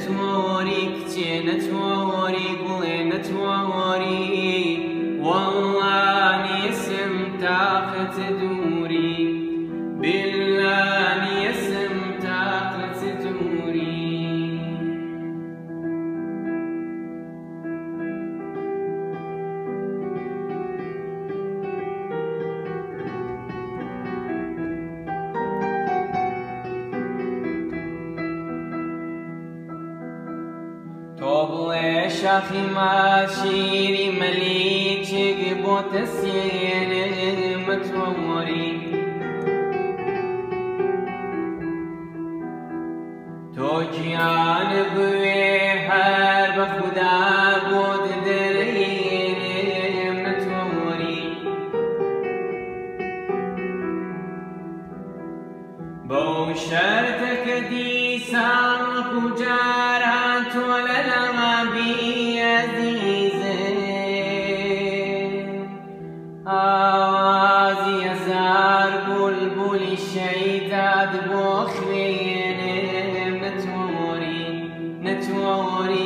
نتواري كتير نتواري قولي نتواري والله اني اسم طاقة دوري بالله اني اسم طاقة دوري طبلش أخي ماشيري مليتك بوتسين متوري تو جيان بوي هر بخدا بود درين متوري بو شرطك دي سام خجارات ولا ما بي عزيزه آوازي أزار بلبل الشيداد بوخرين نتوري